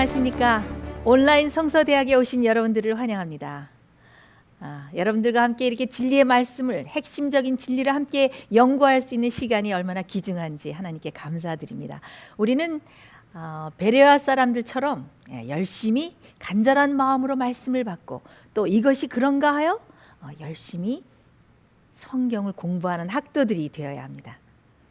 안녕하십니까. 온라인 성서대학에 오신 여러분들을 환영합니다. 여러분들과 함께 이렇게 진리의 말씀을, 핵심적인 진리를 함께 연구할 수 있는 시간이 얼마나 귀중한지 하나님께 감사드립니다. 우리는 베레아 사람들처럼 열심히 간절한 마음으로 말씀을 받고, 또 이것이 그런가 하여 열심히 성경을 공부하는 학도들이 되어야 합니다.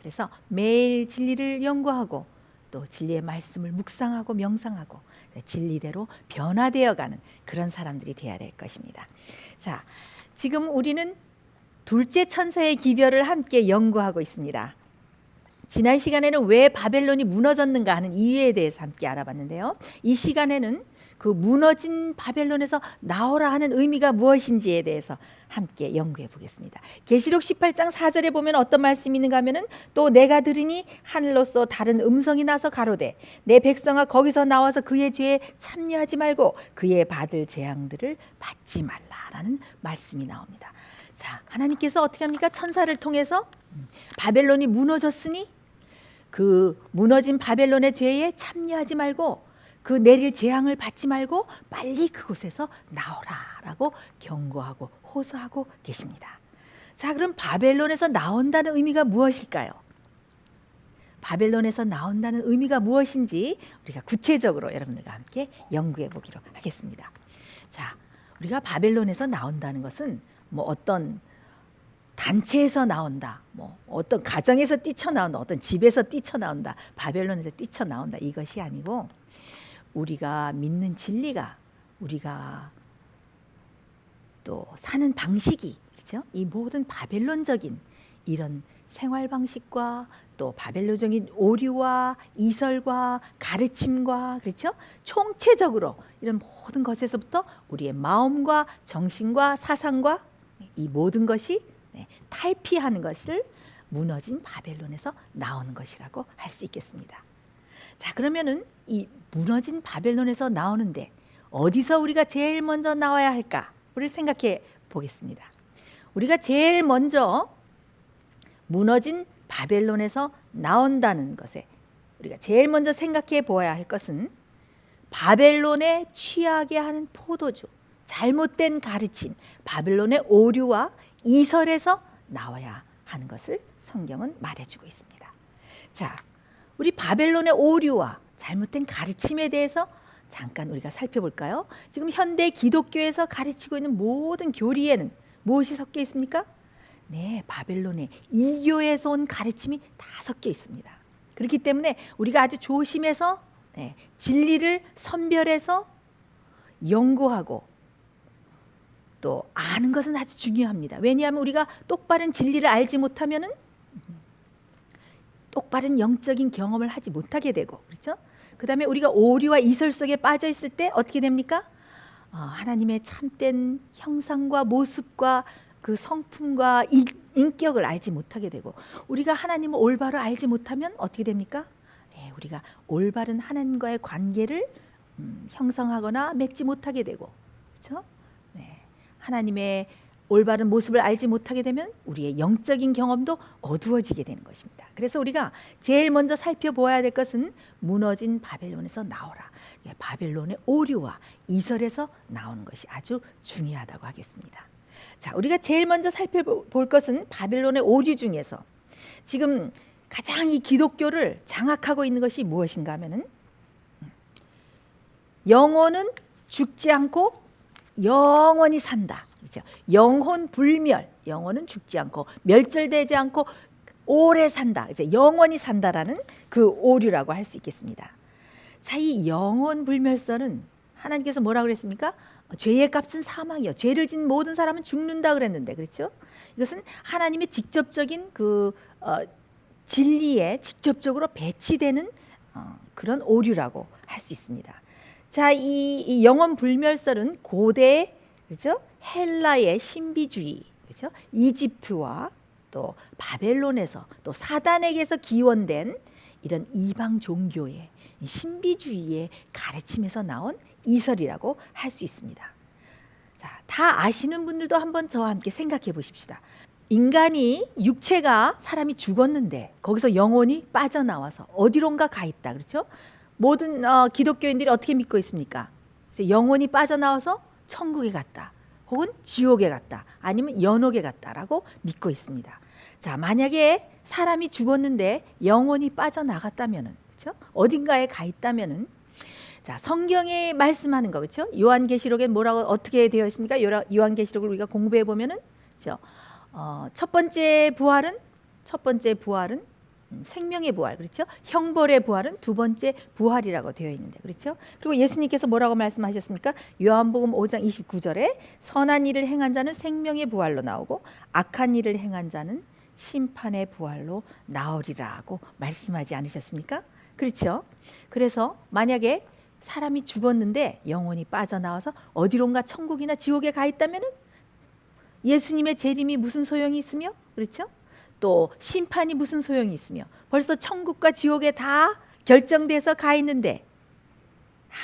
그래서 매일 진리를 연구하고 또 진리의 말씀을 묵상하고 명상하고 진리대로 변화되어가는 그런 사람들이 되어야 될 것입니다. 자, 지금 우리는 둘째 천사의 기별을 함께 연구하고 있습니다. 지난 시간에는 왜 바벨론이 무너졌는가 하는 이유에 대해서 함께 알아봤는데요. 이 시간에는 그 무너진 바벨론에서 나오라 하는 의미가 무엇인지에 대해서 함께 연구해 보겠습니다. 계시록 18장 4절에 보면 어떤 말씀이 있는가 하면은, 또 내가 들으니 하늘로서 다른 음성이 나서 가로되 내 백성아 거기서 나와서 그의 죄에 참여하지 말고 그의 받을 재앙들을 받지 말라라는 말씀이 나옵니다. 자, 하나님께서 어떻게 합니까? 천사를 통해서 바벨론이 무너졌으니 그 무너진 바벨론의 죄에 참여하지 말고 그 내릴 재앙을 받지 말고 빨리 그곳에서 나오라라고 경고하고 호소하고 계십니다. 자, 그럼 바벨론에서 나온다는 의미가 무엇일까요? 바벨론에서 나온다는 의미가 무엇인지 우리가 구체적으로 여러분들과 함께 연구해 보기로 하겠습니다. 자, 우리가 바벨론에서 나온다는 것은 뭐 어떤 단체에서 나온다, 뭐 어떤 가정에서 뛰쳐나온다, 어떤 집에서 뛰쳐나온다, 바벨론에서 뛰쳐나온다, 이것이 아니고 우리가 믿는 진리가, 우리가 또 사는 방식이, 그렇죠? 이 모든 바벨론적인 이런 생활 방식과 또 바벨론적인 오류와 이설과 가르침과, 그렇죠? 총체적으로 이런 모든 것에서부터 우리의 마음과 정신과 사상과 이 모든 것이 탈피하는 것을 무너진 바벨론에서 나오는 것이라고 할 수 있겠습니다. 자, 그러면은 이 무너진 바벨론에서 나오는데 어디서 우리가 제일 먼저 나와야 할까? 우리 생각해 보겠습니다. 우리가 제일 먼저 무너진 바벨론에서 나온다는 것에 우리가 제일 먼저 생각해 보아야 할 것은 바벨론에 취하게 하는 포도주, 잘못된 가르침, 바벨론의 오류와 이설에서 나와야 하는 것을 성경은 말해주고 있습니다. 자, 우리 바벨론의 오류와 잘못된 가르침에 대해서 잠깐 우리가 살펴볼까요? 지금 현대 기독교에서 가르치고 있는 모든 교리에는 무엇이 섞여 있습니까? 네, 바벨론의 이교에서 온 가르침이 다 섞여 있습니다. 그렇기 때문에 우리가 아주 조심해서 진리를 선별해서 연구하고 또 아는 것은 아주 중요합니다. 왜냐하면 우리가 똑바른 진리를 알지 못하면은 똑바른 영적인 경험을 하지 못하게 되고, 그렇죠? 그 다음에 우리가 오류와 이설 속에 빠져 있을 때 어떻게 됩니까? 하나님의 참된 형상과 모습과 그 성품과 인격을 알지 못하게 되고, 우리가 하나님을 올바로 알지 못하면 어떻게 됩니까? 네, 우리가 올바른 하나님과의 관계를 형성하거나 맺지 못하게 되고, 그렇죠? 네, 하나님의 올바른 모습을 알지 못하게 되면 우리의 영적인 경험도 어두워지게 되는 것입니다. 그래서 우리가 제일 먼저 살펴보아야 될 것은 무너진 바벨론에서 나오라. 바벨론의 오류와 이설에서 나오는 것이 아주 중요하다고 하겠습니다. 자, 우리가 제일 먼저 살펴볼 것은 바벨론의 오류 중에서 지금 가장 이 기독교를 장악하고 있는 것이 무엇인가 하면은, 영혼은 죽지 않고 영원히 산다. 그렇죠? 영혼 불멸, 영혼은 죽지 않고 멸절되지 않고 오래 산다. 이제 영원히 산다라는 그 오류라고 할 수 있겠습니다. 자, 이 영혼 불멸설은 하나님께서 뭐라고 그랬습니까? 죄의 값은 사망이요. 죄를 진 모든 사람은 죽는다 그랬는데, 그렇죠? 이것은 하나님의 직접적인 그 진리에 직접적으로 배치되는 그런 오류라고 할 수 있습니다. 자, 이 영혼 불멸설은 고대, 그렇죠? 헬라의 신비주의, 그렇죠? 이집트와 또 바벨론에서 또 사단에게서 기원된 이런 이방 종교의 신비주의의 가르침에서 나온 이설이라고 할 수 있습니다. 자, 다 아시는 분들도 한번 저와 함께 생각해 보십시다. 인간이, 육체가, 사람이 죽었는데 거기서 영혼이 빠져나와서 어디론가 가 있다, 그렇죠? 모든 기독교인들이 어떻게 믿고 있습니까? 영혼이 빠져나와서 천국에 갔다, 혹은 지옥에 갔다, 아니면 연옥에 갔다라고 믿고 있습니다. 자, 만약에 사람이 죽었는데 영혼이 빠져나갔다면은, 그렇죠? 어딘가에 가 있다면은, 자, 성경에 말씀하는 거, 그렇죠? 요한계시록에 뭐라고 어떻게 되어 있습니까? 요한계시록을 우리가 공부해 보면은, 그렇죠? 첫 번째 부활은 생명의 부활, 그렇죠? 형벌의 부활은 두 번째 부활이라고 되어 있는데, 그렇죠? 그리고 예수님께서 뭐라고 말씀하셨습니까? 요한복음 5장 29절에 선한 일을 행한 자는 생명의 부활로 나오고 악한 일을 행한 자는 심판의 부활로 나오리라고 말씀하지 않으셨습니까? 그렇죠? 그래서 만약에 사람이 죽었는데 영혼이 빠져나와서 어디론가 천국이나 지옥에 가 있다면은 예수님의 재림이 무슨 소용이 있으며, 그렇죠? 또 심판이 무슨 소용이 있으며, 벌써 천국과 지옥에 다 결정돼서 가 있는데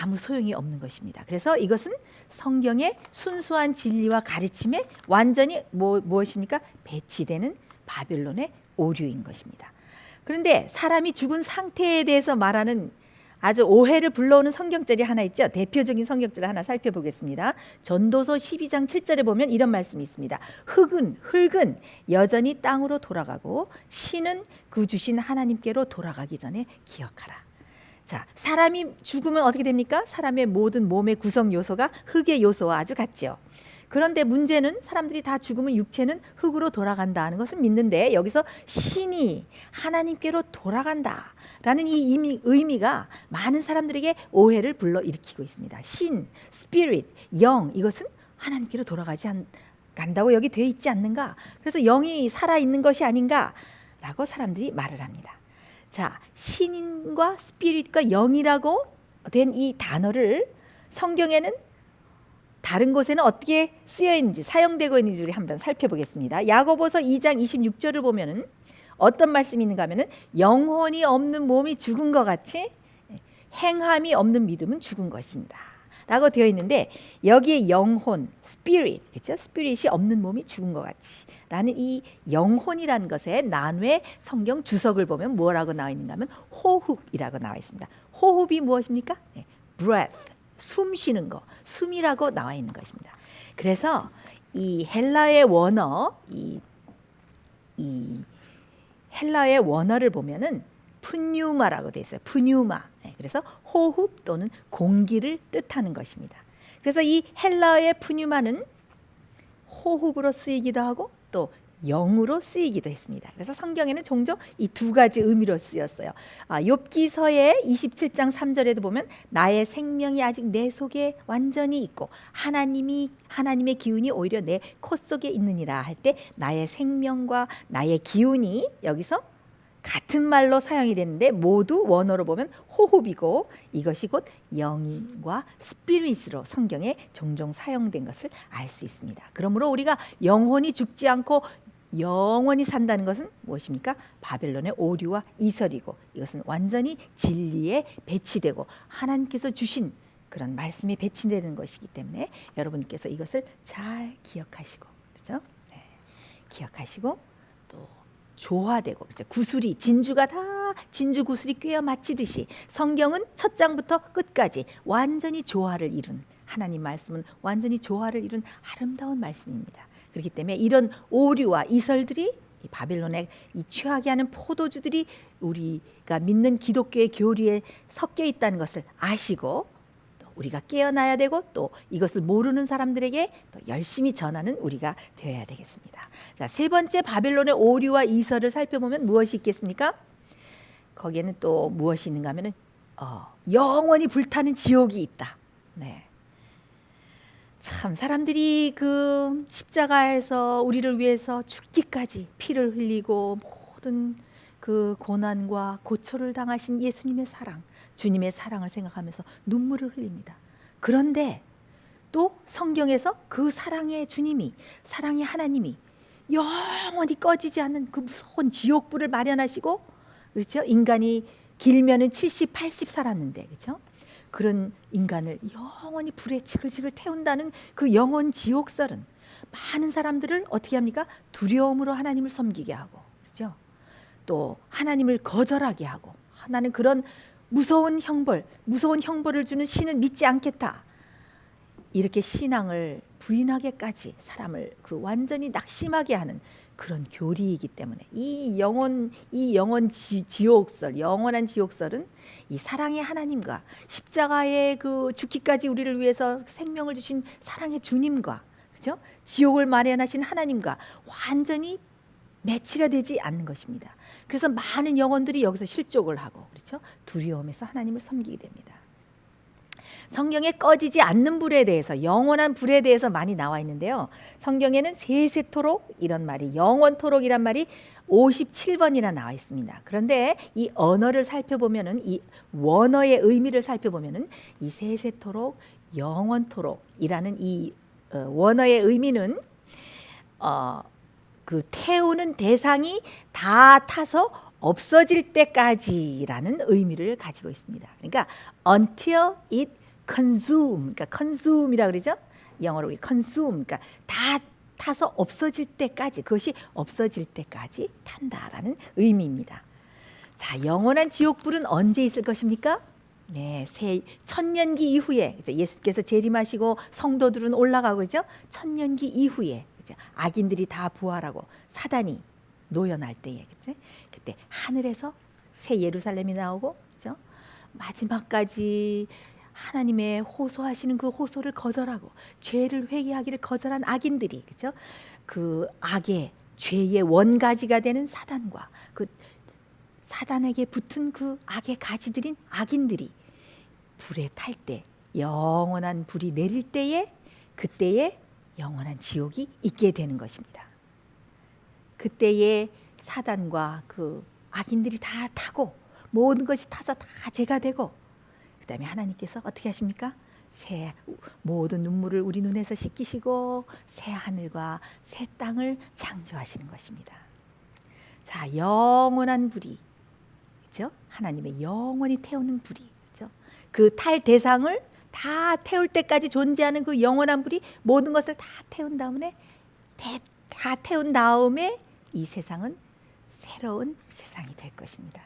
아무 소용이 없는 것입니다. 그래서 이것은 성경의 순수한 진리와 가르침에 완전히 무엇입니까? 배치되는 바벨론의 오류인 것입니다. 그런데 사람이 죽은 상태에 대해서 말하는 아주 오해를 불러오는 성경절이 하나 있죠. 대표적인 성경절을 하나 살펴보겠습니다. 전도서 12장 7절에 보면 이런 말씀이 있습니다. 흙은 여전히 땅으로 돌아가고 신은 그 주신 하나님께로 돌아가기 전에 기억하라. 자, 사람이 죽으면 어떻게 됩니까? 사람의 모든 몸의 구성 요소가 흙의 요소와 아주 같죠. 그런데 문제는 사람들이 다 죽으면 육체는 흙으로 돌아간다는 것을 믿는데, 여기서 신이 하나님께로 돌아간다라는 이 의미가 많은 사람들에게 오해를 불러일으키고 있습니다. 신, 스피릿, 영, 이것은 하나님께로 간다고 여기 되어 있지 않는가? 그래서 영이 살아있는 것이 아닌가라고 사람들이 말을 합니다. 자, 신과 스피릿과 영이라고 된 이 단어를 성경에는 다른 곳에는 어떻게 쓰여 있는지, 사용되고 있는지 우리 한번 살펴보겠습니다. 야고보서 2장 26절을 보면은 어떤 말씀이 있는가 하면은 영혼이 없는 몸이 죽은 것 같이 행함이 없는 믿음은 죽은 것입니다 라고 되어 있는데, 여기에 영혼, 스피릿, 그렇죠? 스피릿이 없는 몸이 죽은 것 같이 라는 이 영혼이라는 것에 난외 성경 주석을 보면 뭐라고 나와 있는가 하면 호흡이라고 나와 있습니다. 호흡이 무엇입니까? breath, 숨 쉬는 거, 숨이라고 나와 있는 것입니다. 그래서 이 헬라의 원어, 이 헬라의 원어를 보면은 푸뉴마라고 되어 있어요. 푸뉴마. 그래서 호흡 또는 공기를 뜻하는 것입니다. 그래서 이 헬라의 푸뉴마는 호흡으로 쓰이기도 하고 또 영으로 쓰이기도 했습니다. 그래서 성경에는 종종 이 두 가지 의미로 쓰였어요. 욥기서의 27장 3절에도 보면 나의 생명이 아직 내 속에 완전히 있고 하나님의 기운이 오히려 내 코 속에 있느니라 할 때 나의 생명과 나의 기운이 여기서 같은 말로 사용이 되는데 모두 원어로 보면 호흡이고, 이것이 곧 영과 스피릿으로 성경에 종종 사용된 것을 알 수 있습니다. 그러므로 우리가 영혼이 죽지 않고 영원히 산다는 것은 무엇입니까? 바벨론의 오류와 이설이고, 이것은 완전히 진리에 배치되고 하나님께서 주신 그런 말씀에 배치되는 것이기 때문에 여러분께서 이것을 잘 기억하시고, 그렇죠? 네. 기억하시고 또 조화되고, 그렇죠? 구슬이 진주가 다 진주 구슬이 꿰어 맞히듯이 성경은 첫 장부터 끝까지 완전히 조화를 이룬, 하나님 말씀은 완전히 조화를 이룬 아름다운 말씀입니다. 그렇기 때문에 이런 오류와 이설들이 이 바벨론의 이 취하게 하는 포도주들이 우리가 믿는 기독교의 교리에 섞여 있다는 것을 아시고, 또 우리가 깨어나야 되고, 또 이것을 모르는 사람들에게 또 열심히 전하는 우리가 되어야 되겠습니다. 자, 세 번째 바벨론의 오류와 이설을 살펴보면 무엇이 있겠습니까? 거기에는 또 무엇이 있는가 하면은 영원히 불타는 지옥이 있다. 네. 참, 사람들이 그 십자가에서 우리를 위해서 죽기까지 피를 흘리고 모든 그 고난과 고초를 당하신 예수님의 사랑, 주님의 사랑을 생각하면서 눈물을 흘립니다. 그런데 또 성경에서 그 사랑의 주님이, 사랑의 하나님이 영원히 꺼지지 않는 그 무서운 지옥불을 마련하시고, 그렇죠? 인간이 길면은 70, 80 살았는데, 그렇죠? 그런 인간을 영원히 불에 지글지글 태운다는 그 영원 지옥설은 많은 사람들을 어떻게 합니까? 두려움으로 하나님을 섬기게 하고, 그렇죠? 또 하나님을 거절하게 하고, 나는 그런 무서운 형벌을 주는 신은 믿지 않겠다. 이렇게 신앙을 부인하게까지 사람을 그 완전히 낙심하게 하는 그런 교리이기 때문에 이 영원한 지옥설은 이 사랑의 하나님과 십자가의 그 죽기까지 우리를 위해서 생명을 주신 사랑의 주님과, 그죠? 지옥을 마련하신 하나님과 완전히 매치가 되지 않는 것입니다. 그래서 많은 영혼들이 여기서 실족을 하고, 그렇죠? 두려움에서 하나님을 섬기게 됩니다. 성경에 꺼지지 않는 불에 대해서, 영원한 불에 대해서 많이 나와 있는데요. 성경에는 세세토록 이런 말이, 영원토록이란 말이 57번이나 나와 있습니다. 그런데 이 언어를 살펴보면은, 이 원어의 의미를 살펴보면은 이 세세토록, 영원토록이라는 이 원어의 의미는 그 태우는 대상이 다 타서 없어질 때까지라는 의미를 가지고 있습니다. 그러니까 until it consume, 그러니까 consume이라 그러죠. 영어로 우리 consume, 그러니까 다 타서 없어질 때까지, 그것이 없어질 때까지 탄다라는 의미입니다. 자, 영원한 지옥불은 언제 있을 것입니까? 네, 천년기 이후에, 예수께서 재림하시고 성도들은 올라가고, 그죠? 천년기 이후에, 그죠? 악인들이 다 부활하고 사단이 노연할 때에, 그죠? 그때 하늘에서 새 예루살렘이 나오고, 그죠? 마지막까지 하나님의 호소하시는 그 호소를 거절하고 죄를 회개하기를 거절한 악인들이, 그죠? 그 악의 죄의 원가지가 되는 사단과 그 사단에게 붙은 그 악의 가지들인 악인들이 불에 탈 때, 영원한 불이 내릴 때에, 그때에 영원한 지옥이 있게 되는 것입니다. 그때에 사단과 그 악인들이 다 타고 모든 것이 타서 다 죄가 되고, 그 다음에 하나님께서 어떻게 하십니까? 새 모든 눈물을 우리 눈에서 씻기시고 새 하늘과 새 땅을 창조하시는 것입니다. 자, 영원한 불이, 그렇죠? 하나님의 영원히 태우는 불이, 그렇죠? 그 탈 대상을 다 태울 때까지 존재하는 그 영원한 불이 모든 것을 다 태운 다음에 이 세상은 새로운 세상이 될 것입니다.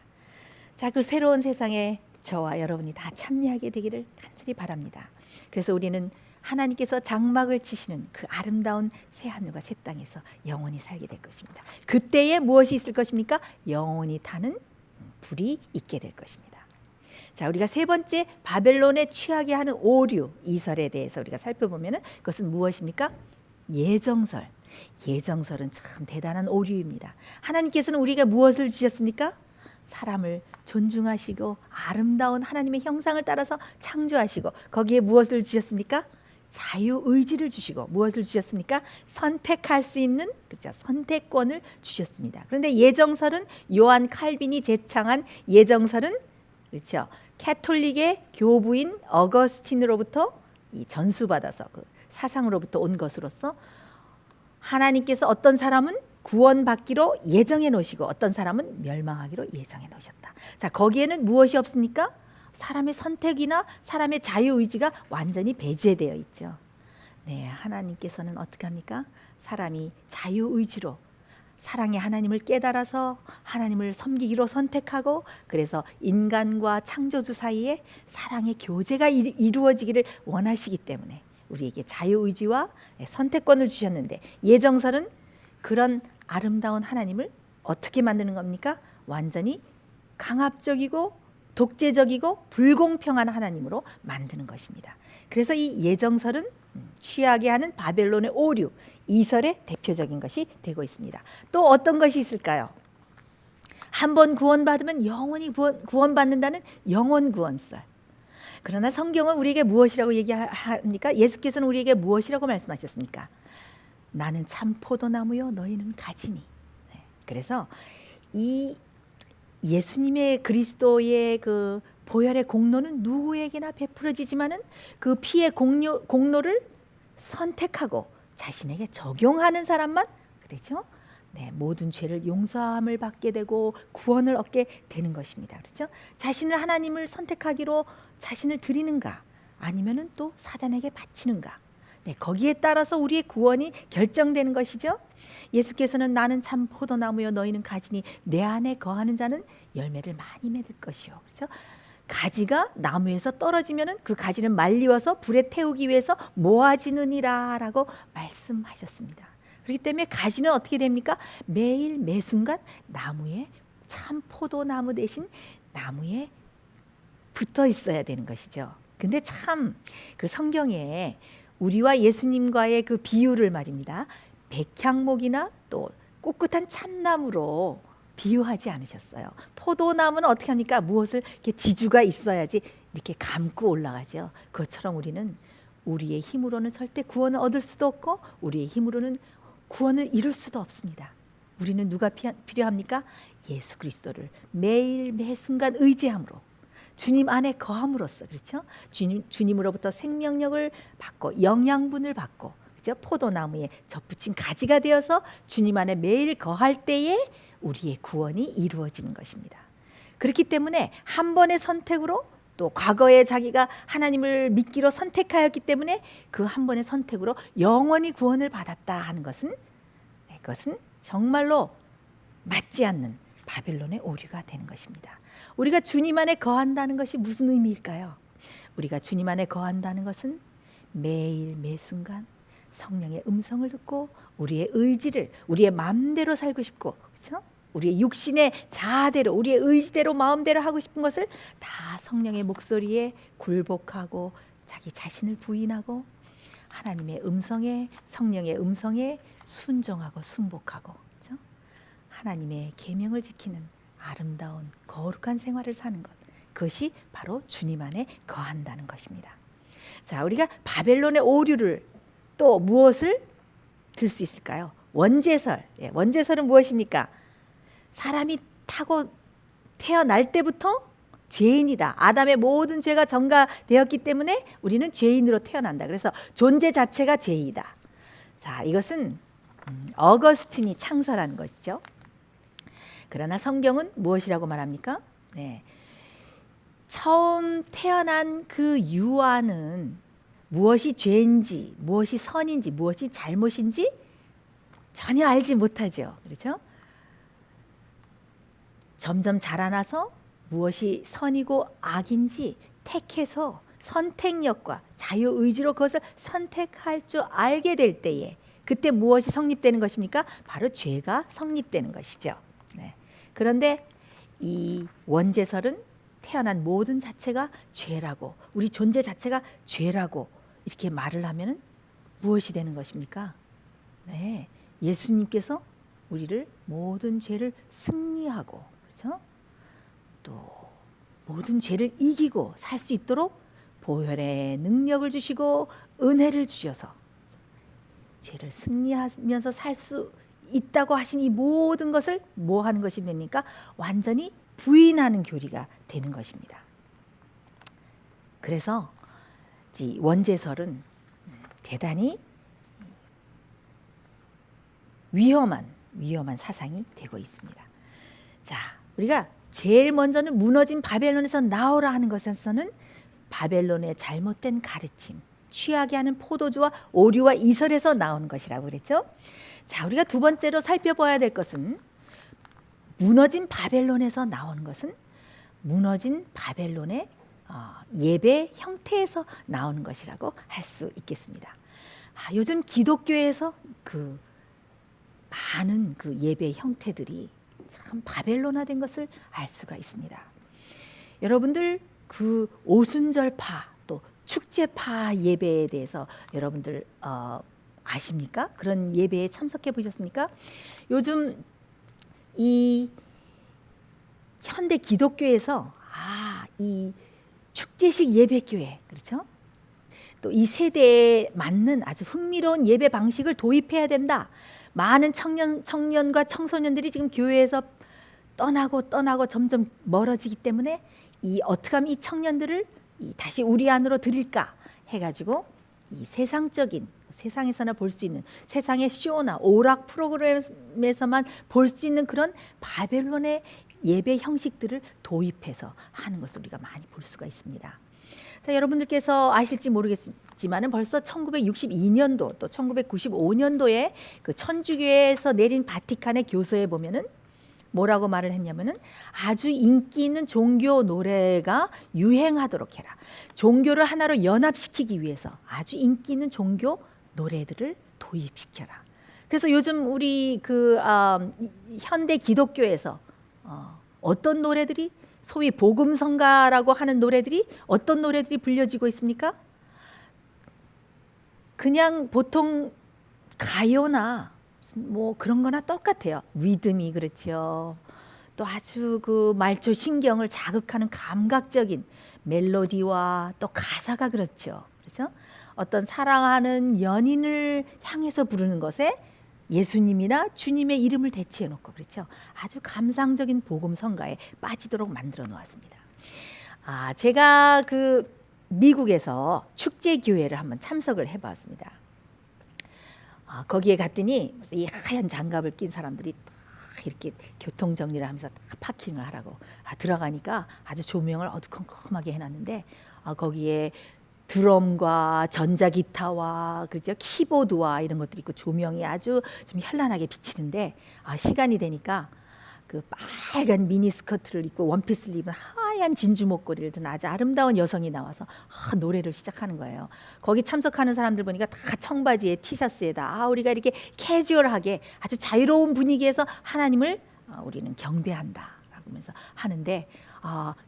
자, 그 새로운 세상에 저와 여러분이 다 참여하게 되기를 간절히 바랍니다. 그래서 우리는 하나님께서 장막을 치시는 그 아름다운 새 하늘과 새 땅에서 영원히 살게 될 것입니다. 그때에 무엇이 있을 것입니까? 영원히 타는 불이 있게 될 것입니다. 자, 우리가 세 번째 바벨론에 취하게 하는 오류, 이설에 대해서 우리가 살펴보면 그것은 무엇입니까? 예정설. 예정설은 참 대단한 오류입니다. 하나님께서는 우리가 무엇을 주셨습니까? 사람을 존중하시고 아름다운 하나님의 형상을 따라서 창조하시고, 거기에 무엇을 주셨습니까? 자유의지를 주시고, 무엇을 주셨습니까? 선택할 수 있는, 그렇죠, 선택권을 주셨습니다. 그런데 예정설은, 요한 칼빈이 제창한 예정설은, 그렇죠, 캐톨릭의 교부인 어거스틴으로부터 이 전수받아서 그 사상으로부터 온 것으로서 하나님께서 어떤 사람은 구원받기로 예정해 놓으시고 어떤 사람은 멸망하기로 예정해 놓으셨다. 자, 거기에는 무엇이 없습니까? 사람의 선택이나 사람의 자유의지가 완전히 배제되어 있죠. 네, 하나님께서는 어떻게 합니까? 사람이 자유의지로 사랑의 하나님을 깨달아서 하나님을 섬기기로 선택하고, 그래서 인간과 창조주 사이에 사랑의 교제가 이루어지기를 원하시기 때문에 우리에게 자유의지와 선택권을 주셨는데, 예정설은 그런 아름다운 하나님을 어떻게 만드는 겁니까? 완전히 강압적이고 독재적이고 불공평한 하나님으로 만드는 것입니다. 그래서 이 예정설은 취하게 하는 바벨론의 오류, 이설의 대표적인 것이 되고 있습니다. 또 어떤 것이 있을까요? 한 번 구원받으면 영원히 구원받는다는 영원구원설. 그러나 성경은 우리에게 무엇이라고 얘기합니까? 예수께서는 우리에게 무엇이라고 말씀하셨습니까? 나는 참 포도나무요 너희는 가지니. 네. 그래서 이 예수님의 그리스도의 그 보혈의 공로는 누구에게나 베풀어지지만은 그 피의 공로를 선택하고 자신에게 적용하는 사람만, 그렇죠? 네, 모든 죄를 용서함을 받게 되고 구원을 얻게 되는 것입니다. 그렇죠? 자신을 하나님을 선택하기로 자신을 드리는가, 아니면은 또 사단에게 바치는가. 네, 거기에 따라서 우리의 구원이 결정되는 것이죠. 예수께서는 나는 참 포도나무요 너희는 가지니 내 안에 거하는 자는 열매를 많이 맺을 것이요. 그렇죠? 가지가 나무에서 떨어지면은 그 가지는 말리워서 불에 태우기 위해서 모아지느니라라고 말씀하셨습니다. 그렇기 때문에 가지는 어떻게 됩니까? 매일 매순간 나무에, 참 포도나무 대신 나무에 붙어 있어야 되는 것이죠. 근데 참 그 성경에 우리와 예수님과의 그 비유를 말입니다. 백향목이나 또 꿋꿋한 참나무로 비유하지 않으셨어요. 포도나무는 어떻게 합니까? 무엇을 이렇게 지주가 있어야지 이렇게 감고 올라가죠. 그것처럼 우리는 우리의 힘으로는 절대 구원을 얻을 수도 없고 우리의 힘으로는 구원을 이룰 수도 없습니다. 우리는 누가 필요합니까? 예수 그리스도를 매일 매순간 의지함으로 주님 안에 거함으로써, 그렇죠? 주님으로부터 생명력을 받고 영양분을 받고, 그렇죠? 포도나무에 접붙인 가지가 되어서 주님 안에 매일 거할 때에 우리의 구원이 이루어지는 것입니다. 그렇기 때문에 한 번의 선택으로, 또 과거에 자기가 하나님을 믿기로 선택하였기 때문에 그 한 번의 선택으로 영원히 구원을 받았다 하는 것은, 그것은 정말로 맞지 않는 바벨론의 오류가 되는 것입니다. 우리가 주님 안에 거한다는 것이 무슨 의미일까요? 우리가 주님 안에 거한다는 것은 매일 매순간 성령의 음성을 듣고 우리의 의지를, 우리의 마음대로 살고 싶고, 그렇죠? 우리의 육신의 자아대로, 우리의 의지대로, 마음대로 하고 싶은 것을 다 성령의 목소리에 굴복하고 자기 자신을 부인하고 하나님의 음성에, 성령의 음성에 순종하고 순복하고, 그렇죠? 하나님의 계명을 지키는 아름다운 거룩한 생활을 사는 것, 그것이 바로 주님 안에 거한다는 것입니다. 자, 우리가 바벨론의 오류를 또 무엇을 들 수 있을까요? 원죄설. 원죄설은 무엇입니까? 사람이 타고 태어날 때부터 죄인이다. 아담의 모든 죄가 전가되었기 때문에 우리는 죄인으로 태어난다. 그래서 존재 자체가 죄이다. 자, 이것은 어거스틴이 창설한 것이죠. 그러나 성경은 무엇이라고 말합니까? 네. 처음 태어난 그 유아는 무엇이 죄인지, 무엇이 선인지, 무엇이 잘못인지 전혀 알지 못하죠. 그렇죠? 점점 자라나서 무엇이 선이고 악인지 택해서 선택력과 자유의지로 그것을 선택할 줄 알게 될 때에, 그때 무엇이 성립되는 것입니까? 바로 죄가 성립되는 것이죠. 네. 그런데 이 원죄설은 태어난 모든 자체가 죄라고, 우리 존재 자체가 죄라고 이렇게 말을 하면 무엇이 되는 것입니까? 네, 예수님께서 우리를 모든 죄를 승리하고, 그렇죠? 또 모든 죄를 이기고 살 수 있도록 보혈의 능력을 주시고 은혜를 주셔서 죄를 승리하면서 살 수 있다고 하신 이 모든 것을 뭐 하는 것이 됩니까? 완전히 부인하는 교리가 되는 것입니다. 그래서 이 원죄설은 대단히 위험한 사상이 되고 있습니다. 자, 우리가 제일 먼저는 무너진 바벨론에서 나오라 하는 것에서는 바벨론의 잘못된 가르침, 취하게 하는 포도주와 오류와 이설에서 나오는 것이라고 그랬죠. 자, 우리가 두 번째로 살펴봐야 될 것은 무너진 바벨론에서 나오는 것은 무너진 바벨론의 예배 형태에서 나오는 것이라고 할 수 있겠습니다. 요즘 기독교에서 그 많은 그 예배 형태들이 참 바벨론화된 것을 알 수가 있습니다. 여러분들 그 오순절파 또 축제파 예배에 대해서 여러분들 아십니까? 그런 예배에 참석해 보셨습니까? 요즘 이 현대 기독교에서 이 축제식 예배교회, 그렇죠? 또 이 세대에 맞는 아주 흥미로운 예배 방식을 도입해야 된다. 많은 청년과 청소년들이 지금 교회에서 떠나고 점점 멀어지기 때문에 어떻게 하면 이 청년들을 다시 우리 안으로 들일까 해가지고 이 세상적인, 세상에서나 볼 수 있는 세상의 쇼나 오락 프로그램에서만 볼 수 있는 그런 바벨론의 예배 형식들을 도입해서 하는 것을 우리가 많이 볼 수가 있습니다. 자, 여러분들께서 아실지 모르겠지만 벌써 1962년도 또 1995년도에 그 천주교에서 내린 바티칸의 교서에 보면은 뭐라고 말을 했냐면은 아주 인기 있는 종교 노래가 유행하도록 해라. 종교를 하나로 연합시키기 위해서 아주 인기 있는 종교 노래들을 도입시켜라. 그래서 요즘 우리 현대 기독교에서 어떤 노래들이 소위 복음성가라고 하는 노래들이 어떤 노래들이 불려지고 있습니까? 그냥 보통 가요나 뭐 그런 거나 똑같아요. 리듬이 그렇죠. 또 아주 그 말초 신경을 자극하는 감각적인 멜로디와 또 가사가 그렇죠. 그렇죠? 어떤 사랑하는 연인을 향해서 부르는 것에 예수님이나 주님의 이름을 대체해 놓고 그렇죠. 아주 감상적인 복음 성가에 빠지도록 만들어 놓았습니다. 제가 그 미국에서 축제 교회를 한번 참석을 해봤습니다. 거기에 갔더니 이 하얀 장갑을 낀 사람들이 딱 이렇게 교통 정리를 하면서 딱 파킹을 하라고 들어가니까 아주 조명을 어두컴컴하게 해놨는데 거기에 드럼과 전자기타와 그죠 키보드와 이런 것들이 있고 조명이 아주 좀 현란하게 비치는데 시간이 되니까 그 빨간 미니스커트를 입고 원피스를 입은 하얀 진주 목걸이를 든 아주 아름다운 여성이 나와서 노래를 시작하는 거예요. 거기 참석하는 사람들 보니까 다 청바지에 티셔츠에다 우리가 이렇게 캐주얼하게 아주 자유로운 분위기에서 하나님을 우리는 경배한다 라고 하면서 하는데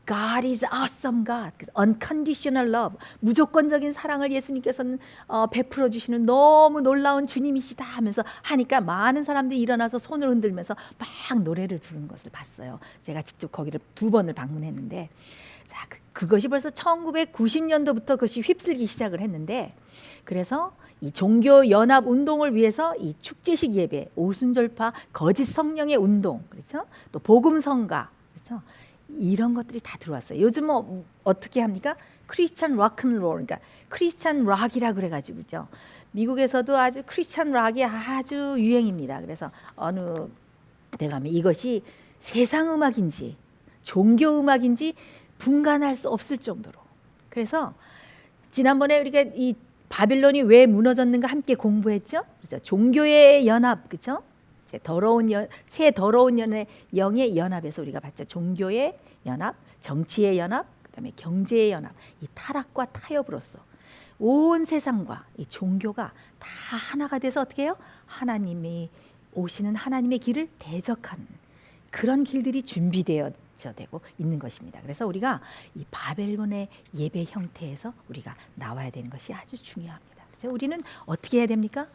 God is awesome God, unconditional love, 무조건적인 사랑을 예수님께서는 베풀어 주시는 너무 놀라운 주님이시다 하면서 하니까 많은 사람들이 일어나서 손을 흔들면서 막 노래를 부르는 것을 봤어요. 제가 직접 거기를 2번을 방문했는데 자, 그것이 벌써 1990년도부터 그것이 휩쓸기 시작을 했는데 그래서 이 종교 연합 운동을 위해서 이 축제식 예배, 오순절파, 거짓 성령의 운동, 그렇죠? 또 복음 성가, 그렇죠? 이런 것들이 다 들어왔어요. 요즘 뭐 어떻게 합니까? 크리스찬 락앤롤, 그러니까 크리스찬 락이라 그래가지고죠. 미국에서도 아주 크리스찬 락이 아주 유행입니다. 그래서 어느 데 가면 이것이 세상 음악인지 종교 음악인지 분간할 수 없을 정도로. 그래서 지난번에 우리가 이 바빌론이 왜 무너졌는가 함께 공부했죠. 그래서 종교의 연합, 그렇죠? 새 더러운 영의 연합에서 우리가 봤죠. 종교의 연합, 정치의 연합, 그다음에 경제의 연합. 이 타락과 타협으로써 온 세상과 이 종교가 다 하나가 돼서 어떻게 해요? 하나님이 오시는 하나님의 길을 대적하는 그런 길들이 준비되어져 되고 있는 것입니다. 그래서 우리가 이 바벨론의 예배 형태에서 우리가 나와야 되는 것이 아주 중요합니다. 그래서 우리는 어떻게 해야 됩니까?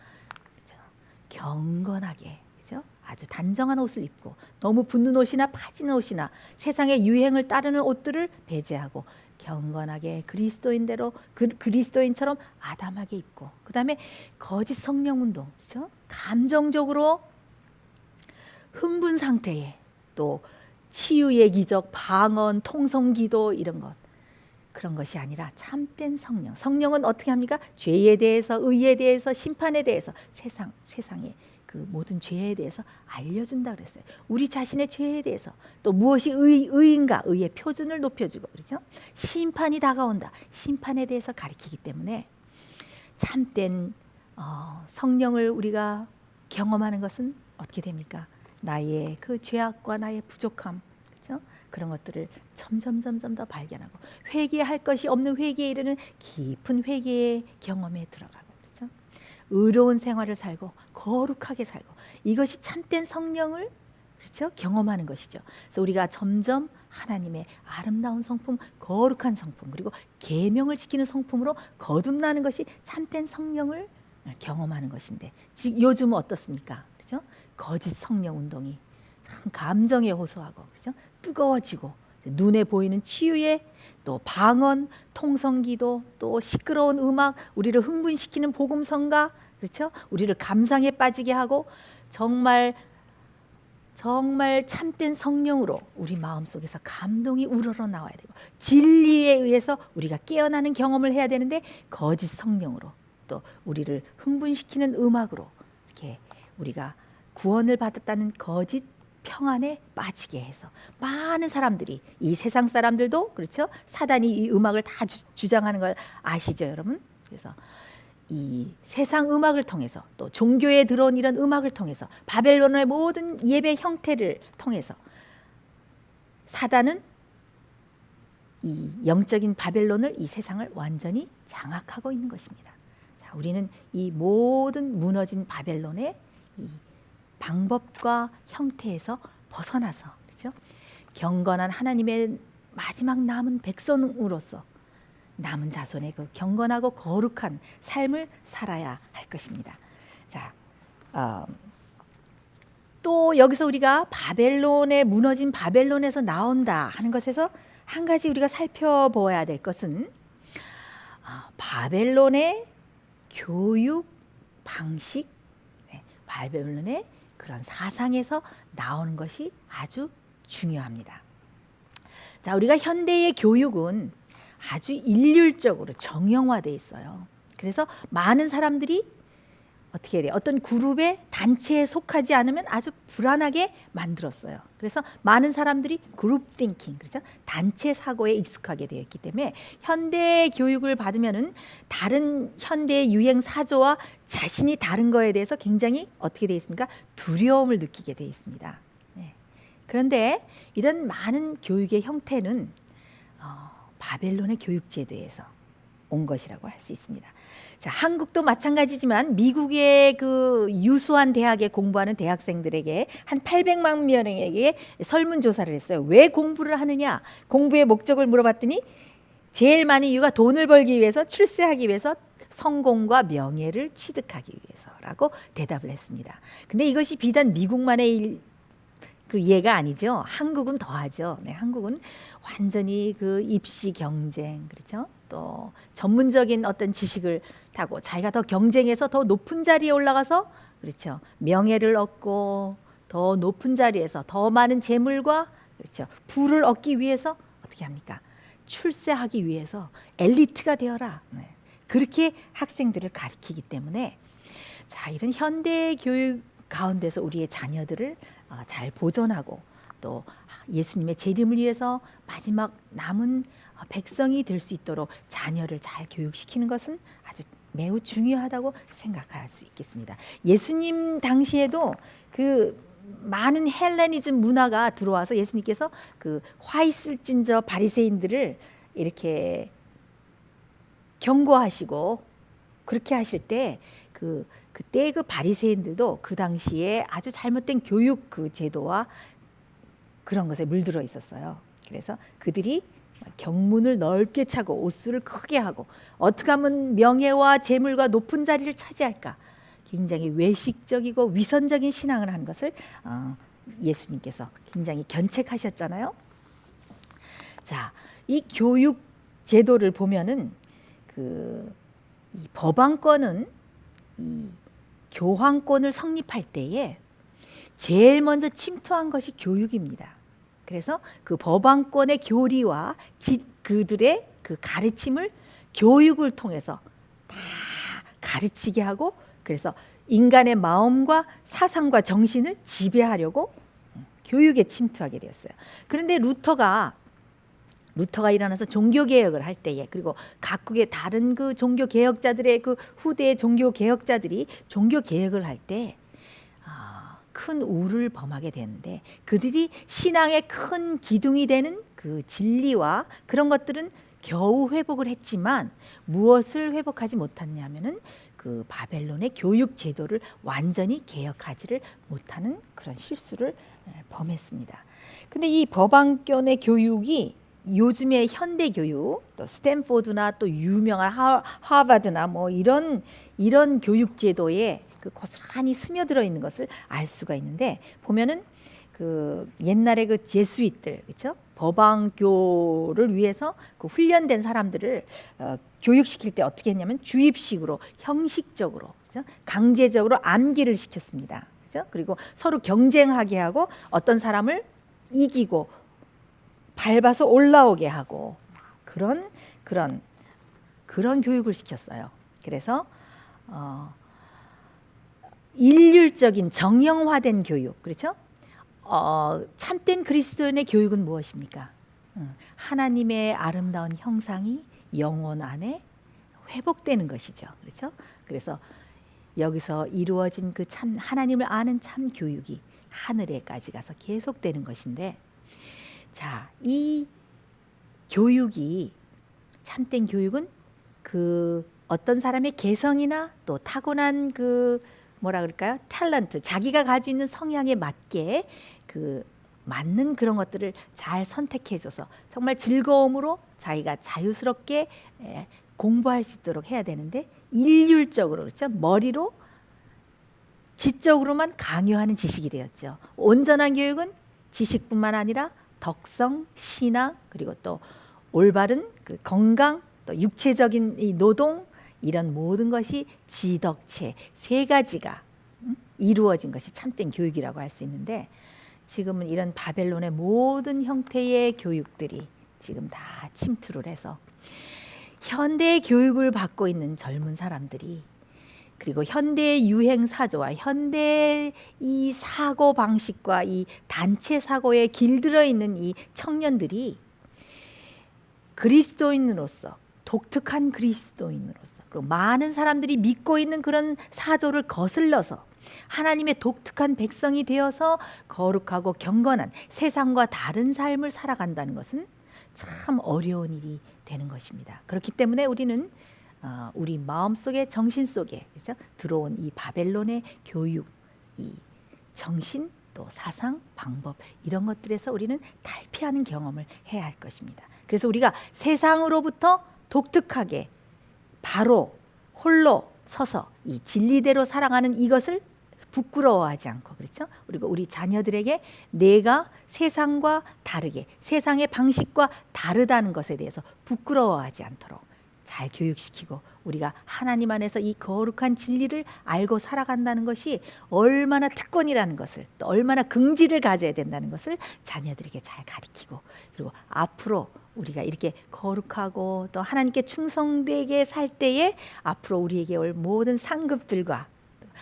경건하게, 그렇죠? 아주 단정한 옷을 입고 너무 붙는 옷이나 파지는 옷이나 세상의 유행을 따르는 옷들을 배제하고 경건하게 그리스도인대로 그리스도인처럼 아담하게 입고 그다음에 거짓 성령 운동, 그렇죠? 감정적으로 흥분 상태에 또 치유의 기적, 방언, 통성기도 이런 것 그런 것이 아니라 참된 성령. 성령은 어떻게 합니까? 죄에 대해서, 의에 대해서, 심판에 대해서 세상의 그 모든 죄에 대해서 알려준다 그랬어요. 우리 자신의 죄에 대해서 또 무엇이 의인가, 의의 표준을 높여주고 그렇죠? 심판이 다가온다. 심판에 대해서 가르치기 때문에 참된 성령을 우리가 경험하는 것은 어떻게 됩니까? 나의 그 죄악과 나의 부족함, 그렇죠? 그런 것들을 점점 더 발견하고 회개할 것이 없는 회개에 이르는 깊은 회개의 경험에 들어가고 그렇죠? 의로운 생활을 살고 거룩하게 살고 이것이 참된 성령을 그렇죠? 경험하는 것이죠. 그래서 우리가 점점 하나님의 아름다운 성품, 거룩한 성품 그리고 계명을 지키는 성품으로 거듭나는 것이 참된 성령을 경험하는 것인데 지금 요즘은 어떻습니까? 그렇죠? 거짓 성령 운동이 참 감정에 호소하고 그렇죠? 뜨거워지고 눈에 보이는 치유에 또 방언, 통성기도 또 시끄러운 음악, 우리를 흥분시키는 복음성가 그렇죠? 우리를 감상에 빠지게 하고 정말 참된 성령으로 우리 마음속에서 감동이 우러러 나와야 되고 진리에 의해서 우리가 깨어나는 경험을 해야 되는데 거짓 성령으로 또 우리를 흥분시키는 음악으로 이렇게 우리가 구원을 받았다는 거짓 평안에 빠지게 해서 많은 사람들이 이 세상 사람들도 그렇죠? 사단이 이 음악을 다 주장하는 걸 아시죠, 여러분? 그래서 이 세상 음악을 통해서 또 종교에 들어온 이런 음악을 통해서 바벨론의 모든 예배 형태를 통해서 사단은 이 영적인 바벨론을 이 세상을 완전히 장악하고 있는 것입니다. 자, 우리는 이 모든 무너진 바벨론의 이 방법과 형태에서 벗어나서 그렇죠? 경건한 하나님의 마지막 남은 백성으로서 남은 자손의 그 경건하고 거룩한 삶을 살아야 할 것입니다. 자, 또 여기서 우리가 바벨론에 무너진 바벨론에서 나온다 하는 것에서 한 가지 우리가 살펴보아야 될 것은 바벨론의 교육 방식, 바벨론의 그런 사상에서 나오는 것이 아주 중요합니다. 자, 우리가 현대의 교육은 아주 일률적으로 정형화되어 있어요. 그래서 많은 사람들이 어떻게 해야 돼요? 어떤 그룹의 단체에 속하지 않으면 아주 불안하게 만들었어요. 그래서 많은 사람들이 그룹 띵킹, 그렇죠? 단체 사고에 익숙하게 되어 있기 때문에 현대 교육을 받으면은 다른 현대의 유행 사조와 자신이 다른 거에 대해서 굉장히 어떻게 되어 있습니까? 두려움을 느끼게 되어 있습니다. 네. 그런데 이런 많은 교육의 형태는 바벨론의 교육제도에서 온 것이라고 할 수 있습니다. 자, 한국도 마찬가지지만 미국의 그 유수한 대학에 공부하는 대학생들에게 한 800만 명에게 설문조사를 했어요. 왜 공부를 하느냐? 공부의 목적을 물어봤더니 제일 많은 이유가 돈을 벌기 위해서, 출세하기 위해서, 성공과 명예를 취득하기 위해서라고 대답을 했습니다. 근데 이것이 비단 미국만의 그 예가 아니죠. 한국은 더하죠. 네, 한국은 완전히 그 입시 경쟁, 그렇죠? 또 전문적인 어떤 지식을 타고 자기가 더 경쟁해서 더 높은 자리에 올라가서 그렇죠. 명예를 얻고 더 높은 자리에서 더 많은 재물과 그렇죠. 부를 얻기 위해서 어떻게 합니까? 출세하기 위해서 엘리트가 되어라. 네. 그렇게 학생들을 가르치기 때문에 자, 이런 현대 교육 가운데서 우리의 자녀들을 잘 보존하고 또 예수님의 재림을 위해서 마지막 남은 백성이 될 수 있도록 자녀를 잘 교육시키는 것은 아주 매우 중요하다고 생각할 수 있겠습니다. 예수님 당시에도 그 많은 헬레니즘 문화가 들어와서 예수님께서 그 화 있을진저 바리새인들을 이렇게 경고하시고 그렇게 하실 때 그때 그 바리새인들도 그 당시에 아주 잘못된 교육 그 제도와 그런 것에 물들어 있었어요. 그래서 그들이 경문을 넓게 차고 옷수를 크게 하고 어떻게 하면 명예와 재물과 높은 자리를 차지할까? 굉장히 외식적이고 위선적인 신앙을 한 것을 예수님께서 굉장히 견책하셨잖아요. 자, 이 교육 제도를 보면은 이 법왕권은 이 교황권을 성립할 때에 제일 먼저 침투한 것이 교육입니다. 그래서 그 법왕권의 교리와 그들의 그 가르침을 교육을 통해서 다 가르치게 하고 그래서 인간의 마음과 사상과 정신을 지배하려고 교육에 침투하게 되었어요. 그런데 루터가 일어나서 종교 개혁을 할 때에 그리고 각국의 다른 그 종교 개혁자들의 그 후대의 종교 개혁자들이 종교 개혁을 할 때 큰 우를 범하게 되는데 그들이 신앙의 큰 기둥이 되는 그 진리와 그런 것들은 겨우 회복을 했지만 무엇을 회복하지 못했냐면은 그 바벨론의 교육 제도를 완전히 개혁하지를 못하는 그런 실수를 범했습니다. 근데 이 법왕권의 교육이 요즘의 현대 교육, 또 스탠포드나 또 유명한 하버드나 뭐 이런 교육 제도에 그 고스란히 스며들어 있는 것을 알 수가 있는데 보면은 그 옛날에 그 제수잇들 그렇죠? 법왕교를 위해서 그 훈련된 사람들을 교육시킬 때 어떻게 했냐면 주입식으로 형식적으로 그렇죠? 강제적으로 암기를 시켰습니다. 그렇죠? 그리고 서로 경쟁하게 하고 어떤 사람을 이기고 밟아서 올라오게 하고 그런 교육을 시켰어요. 그래서 일률적인 정형화된 교육, 그렇죠? 참된 그리스도인의 교육은 무엇입니까? 하나님의 아름다운 형상이 영혼 안에 회복되는 것이죠, 그렇죠? 그래서 여기서 이루어진 그 참 하나님을 아는 참 교육이 하늘에까지 가서 계속되는 것인데, 자, 이 교육이 참된 교육은 그 어떤 사람의 개성이나 또 타고난 그 뭐라 그럴까요? 탤런트, 자기가 가지고 있는 성향에 맞게 그 맞는 그런 것들을 잘 선택해줘서 정말 즐거움으로 자기가 자유스럽게 공부할 수 있도록 해야 되는데, 일률적으로, 그렇죠? 머리로 지적으로만 강요하는 지식이 되었죠. 온전한 교육은 지식뿐만 아니라 덕성, 신앙, 그리고 또 올바른 그 건강, 또 육체적인 이 노동, 이런 모든 것이 지덕체 세 가지가 이루어진 것이 참된 교육이라고 할 수 있는데, 지금은 이런 바벨론의 모든 형태의 교육들이 지금 다 침투를 해서 현대의 교육을 받고 있는 젊은 사람들이, 그리고 현대의 유행 사조와 현대의 이 사고 방식과 이 단체 사고에 길들어 있는 이 청년들이 그리스도인으로서, 독특한 그리스도인으로서, 그리고 많은 사람들이 믿고 있는 그런 사조를 거슬러서 하나님의 독특한 백성이 되어서 거룩하고 경건한 세상과 다른 삶을 살아간다는 것은 참 어려운 일이 되는 것입니다. 그렇기 때문에 우리는 우리 마음속에, 정신 속에, 그렇죠? 들어온 이 바벨론의 교육, 이 정신, 또 사상, 방법, 이런 것들에서 우리는 탈피하는 경험을 해야 할 것입니다. 그래서 우리가 세상으로부터 독특하게 바로 홀로 서서 이 진리대로 살아가는 이것을 부끄러워하지 않고, 그렇죠? 그리고 우리 자녀들에게 내가 세상과 다르게, 세상의 방식과 다르다는 것에 대해서 부끄러워하지 않도록 잘 교육시키고, 우리가 하나님 안에서 이 거룩한 진리를 알고 살아간다는 것이 얼마나 특권이라는 것을, 또 얼마나 긍지를 가져야 된다는 것을 자녀들에게 잘 가르치고, 그리고 앞으로 우리가 이렇게 거룩하고 또 하나님께 충성되게 살 때에 앞으로 우리에게 올 모든 상급들과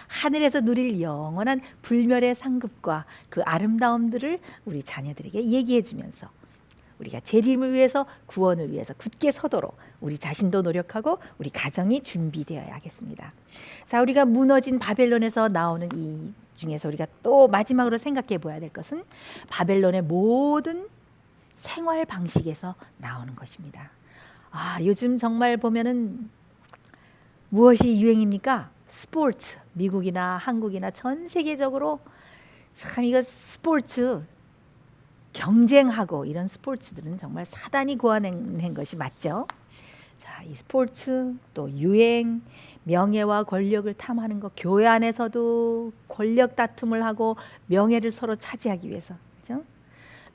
하늘에서 누릴 영원한 불멸의 상급과 그 아름다움들을 우리 자녀들에게 얘기해 주면서 우리가 재림을 위해서, 구원을 위해서 굳게 서도록 우리 자신도 노력하고 우리 가정이 준비되어야 하겠습니다. 자, 우리가 무너진 바벨론에서 나오는 이 중에서 우리가 또 마지막으로 생각해 보아야 될 것은 바벨론의 모든 생활 방식에서 나오는 것입니다. 요즘 정말 보면은 무엇이 유행입니까? 스포츠. 미국이나 한국이나 전 세계적으로 참 이거 스포츠 경쟁하고 이런 스포츠들은 정말 사단이 고안한 것이 맞죠. 자, 이 스포츠, 또 유행, 명예와 권력을 탐하는 것, 교회 안에서도 권력 다툼을 하고 명예를 서로 차지하기 위해서, 그렇죠?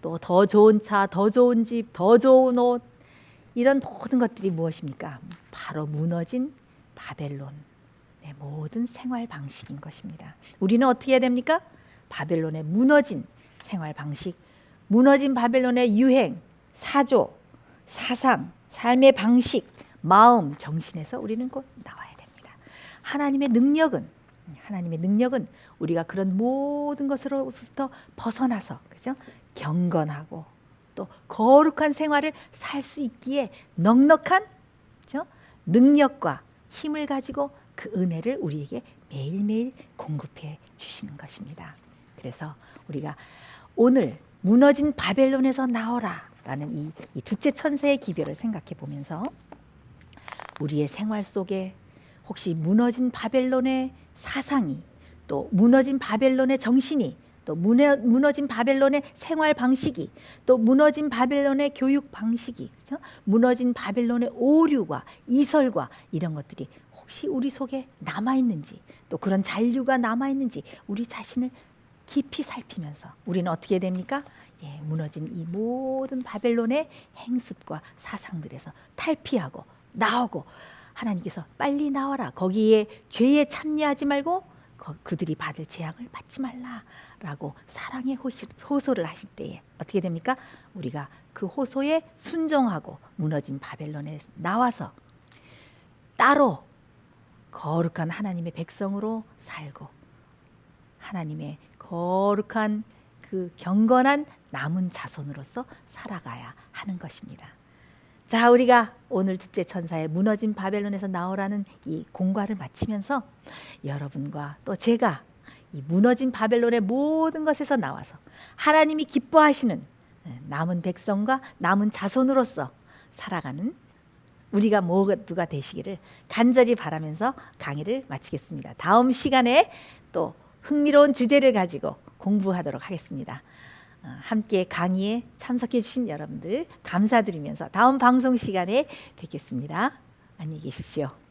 또 더 좋은 차, 더 좋은 집, 더 좋은 옷, 이런 모든 것들이 무엇입니까? 바로 무너진 바벨론의 모든 생활 방식인 것입니다. 우리는 어떻게 해야 됩니까? 바벨론의 무너진 생활 방식, 무너진 바벨론의 유행, 사조, 사상, 삶의 방식, 마음, 정신에서 우리는 곧 나와야 됩니다. 하나님의 능력은 우리가 그런 모든 것으로부터 벗어나서, 그죠? 경건하고 또 거룩한 생활을 살 수 있기에 넉넉한, 그죠? 능력과 힘을 가지고 그 은혜를 우리에게 매일매일 공급해 주시는 것입니다. 그래서 우리가 오늘 무너진 바벨론에서 나오라 라는 이 둘째 천사의 기별을 생각해 보면서 우리의 생활 속에 혹시 무너진 바벨론의 사상이, 또 무너진 바벨론의 정신이, 또 무너진 바벨론의 생활 방식이, 또 무너진 바벨론의 교육 방식이, 그렇죠? 무너진 바벨론의 오류와 이설과 이런 것들이 혹시 우리 속에 남아있는지, 또 그런 잔류가 남아있는지 우리 자신을 깊이 살피면서 우리는 어떻게 됩니까? 무너진 이 모든 바벨론의 행습과 사상들에서 탈피하고 나오고, 하나님께서 빨리 나와라, 거기에 죄에 참여하지 말고 그들이 받을 재앙을 받지 말라라고 사랑의 호소를 하실 때에 어떻게 됩니까? 우리가 그 호소에 순종하고 무너진 바벨론에 나와서 따로 거룩한 하나님의 백성으로 살고 하나님의 거룩한 그 경건한 남은 자손으로서 살아가야 하는 것입니다. 자, 우리가 오늘 둘째 천사의 무너진 바벨론에서 나오라는 이 공과를 마치면서 여러분과 또 제가 이 무너진 바벨론의 모든 것에서 나와서 하나님이 기뻐하시는 남은 백성과 남은 자손으로서 살아가는 우리가 모두가 되시기를 간절히 바라면서 강의를 마치겠습니다. 다음 시간에 또 흥미로운 주제를 가지고 공부하도록 하겠습니다. 함께 강의에 참석해 주신 여러분들 감사드리면서 다음 방송 시간에 뵙겠습니다. 안녕히 계십시오.